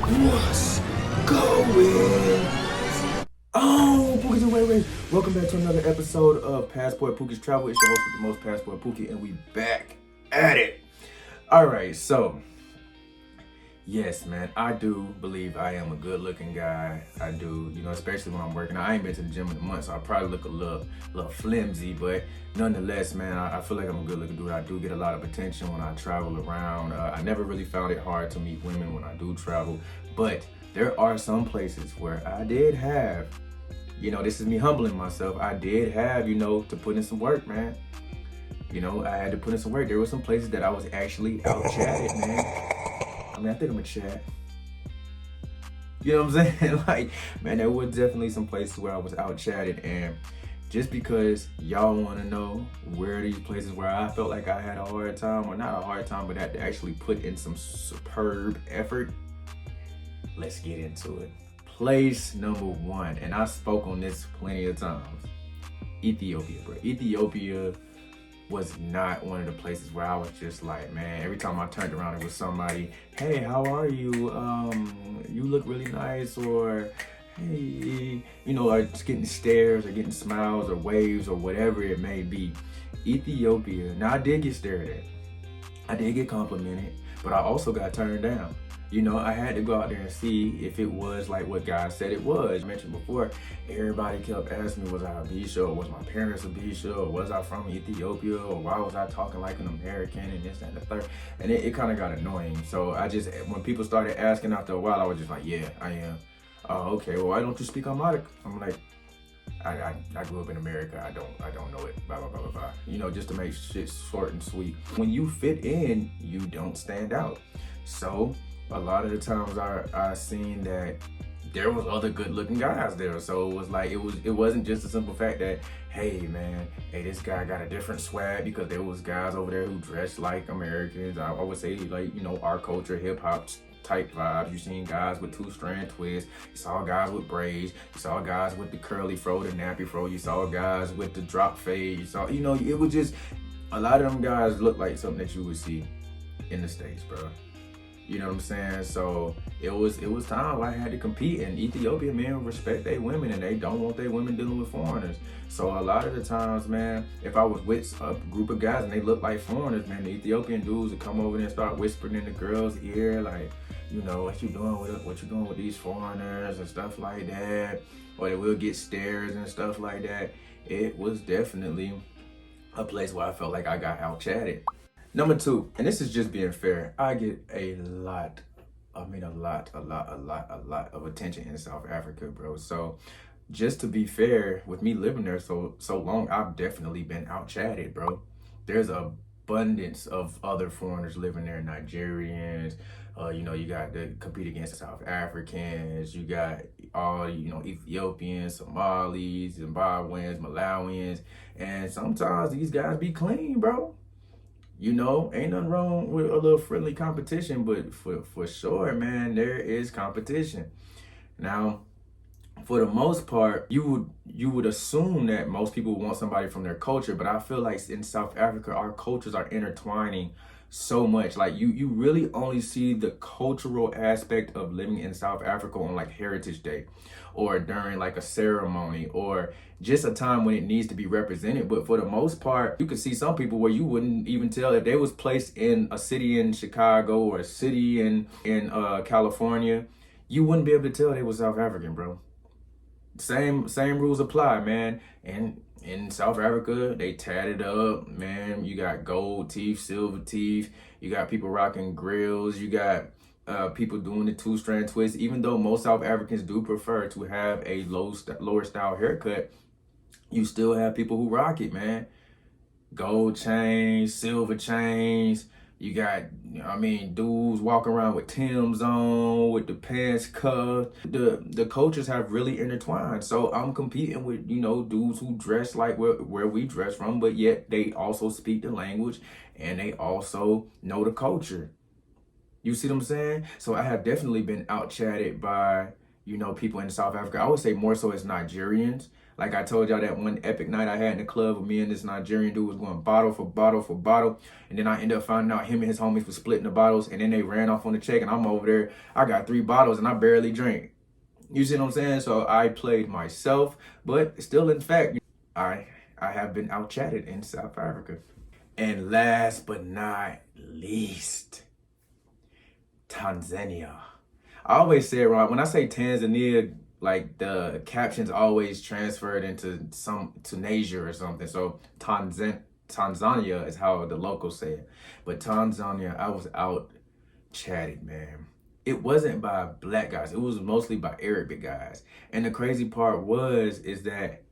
What's going on, Pookies and Ray Rays? Welcome back to another episode of Passport Pookie's Travel. It's your host with the most, Passport Pookie, and we back at it. Alright, so yes, man, I do believe I am a good-looking guy. I do, especially when I'm working. I ain't been to the gym in a month, so I probably look a little flimsy, but nonetheless, man, I feel like I'm a good-looking dude. I do get a lot of attention when I travel around. I never really found it hard to meet women when I do travel, but there are some places where I did have, this is me humbling myself, I did have, to put in some work, man. I had to put in some work. There were some places that I was actually out-chatted, man. I think I'm a chat. You know what I'm saying? Like, man, there were definitely some places where I was out-chatted, and just because y'all want to know where these places where I felt like I had a hard time, or not a hard time, but had to actually put in some superb effort, let's get into it. Place number one, and I spoke on this plenty of times, Ethiopia, bro. Ethiopia was not one of the places where I was just like, man, every time I turned around it was somebody, hey, how are you? You look really nice, or hey, or just getting stares or getting smiles or waves or whatever it may be. Ethiopia, now I did get stared at. I did get complimented, but I also got turned down. I had to go out there and see if it was like what guys said it was. I mentioned before, everybody kept asking me, was I a Bisha, or was my parents a Bisha, or was I from Ethiopia, or why was I talking like an American, and this, that, and the third. And it kind of got annoying. So when people started asking after a while, I was just like, yeah, I am. Oh, okay, well, why don't you speak Amharic? I'm like, I grew up in America. I don't know it. Blah blah blah blah blah. Just to make shit short and sweet. When you fit in, you don't stand out. So a lot of the times I seen that there was other good looking guys there. So it was like it wasn't just a simple fact that, hey man, this guy got a different swag, because there was guys over there who dressed like Americans. I would say like, our culture, hip hop type vibes. You seen guys with 2-strand twists. You saw guys with braids. You saw guys with the curly fro, the nappy fro. You saw guys with the drop fade. You saw, it was just, a lot of them guys look like something that you would see in the States, bro. You know what I'm saying? So it was time I had to compete. And Ethiopia, men respect their women, and they don't want their women dealing with foreigners. So a lot of the times, man, if I was with a group of guys and they look like foreigners, man, the Ethiopian dudes would come over there and start whispering in the girl's ear, like, what you doing with these foreigners and stuff like that. Or they will get stares and stuff like that. It was definitely a place where I felt like I got out-chatted. Number two, and this is just being fair, I get a lot of attention in South Africa, bro. So just to be fair, with me living there so long, I've definitely been out-chatted, bro. There's an abundance of other foreigners living there, Nigerians. You got to compete against South Africans. You got all, Ethiopians, Somalis, Zimbabweans, Malawians. And sometimes these guys be clean, bro. Ain't nothing wrong with a little friendly competition, but for sure, man, there is competition. Now, for the most part, you would assume that most people want somebody from their culture, but I feel like in South Africa, our cultures are intertwining so much. Like you really only see the cultural aspect of living in South Africa on like Heritage Day, or during like a ceremony, or just a time when it needs to be represented. But for the most part, you could see some people where you wouldn't even tell if they was placed in a city in Chicago or a city in California, you wouldn't be able to tell they was South African, bro. Same rules apply, man. And in South Africa, they tatted up, man. You got gold teeth, silver teeth. You got people rocking grills. You got people doing the 2-strand twist. Even though most South Africans do prefer to have a lower style haircut, you still have people who rock it, man. Gold chains, silver chains. You got, dudes walking around with Tim's on, with the pants cuffed. The cultures have really intertwined. So I'm competing with, dudes who dress like where we dress from, but yet they also speak the language and they also know the culture. You see what I'm saying? So I have definitely been out-chatted by, people in South Africa. I would say more so it's Nigerians. Like I told y'all, that one epic night I had in the club with me and this Nigerian dude was going bottle for bottle for bottle. And then I ended up finding out him and his homies were splitting the bottles. And then they ran off on the check. And I'm over there. I got 3 bottles and I barely drank. You see what I'm saying? So I played myself. But still, in fact, I have been out-chatted in South Africa. And last but not least, Tanzania. I always say it wrong. When I say Tanzania, like the captions always transferred into some Tunisia or something. So Tanzania is how the locals say it. But Tanzania, I was out chatted, man. It wasn't by black guys. It was mostly by Arabic guys. And the crazy part is that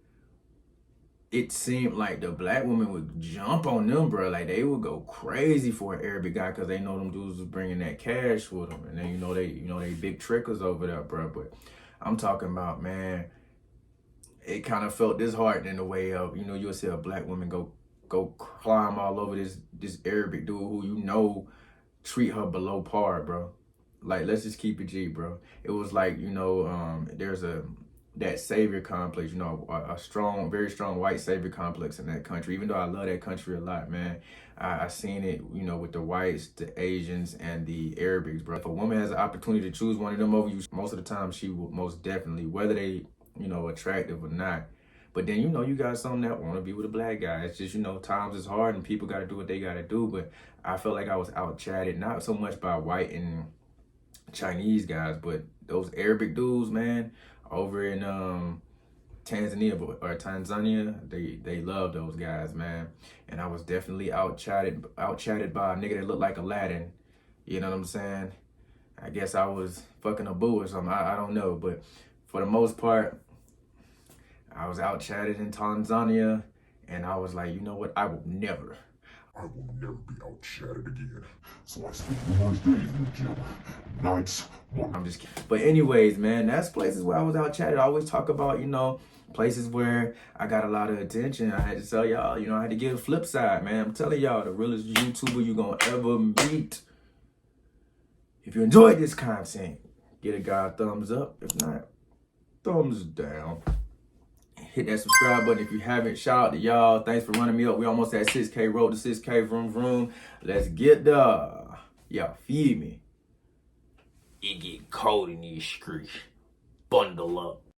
it seemed like the black women would jump on them, bro. Like they would go crazy for an Arabic guy because they know them dudes was bringing that cash with them, and then they big trickers over there, bro. But I'm talking about, man, it kind of felt disheartening in the way of you'll see a black woman go climb all over this Arabic dude who treat her below par, bro. Like let's just keep it G, bro. It was like there's that savior complex, a strong, very strong white savior complex in that country. Even though I love that country a lot, man, I seen it, with the whites, the Asians, and the Arabics, bro. If a woman has an opportunity to choose one of them over you, most of the time she will most definitely, whether they, attractive or not. But then, you got some that want to be with a black guy. It's just, times is hard and people got to do what they got to do. But I felt like I was out-chatted, not so much by white and Chinese guys, but those Arabic dudes, man, over in Tanzania, they love those guys, man. And I was definitely out-chatted by a nigga that looked like Aladdin. You know what I'm saying? I guess I was fucking a boo or something. I don't know. But for the most part, I was out-chatted in Tanzania. And I was like, you know what? I will never be out-chatted again. So I spent most days in the gym. Nights. I'm just kidding. But anyways, man, that's places where I was out-chatted. I always talk about, places where I got a lot of attention. I had to tell y'all, I had to give a flip side, man. I'm telling y'all, the realest YouTuber you gonna ever meet. If you enjoyed this content, give a guy a thumbs up. If not, thumbs down. Hit that subscribe button if you haven't. Shout out to y'all. Thanks for running me up. We almost at 6K. Road to 6K. Vroom, vroom. Let's get there. Y'all feed me. It get cold in these streets. Bundle up.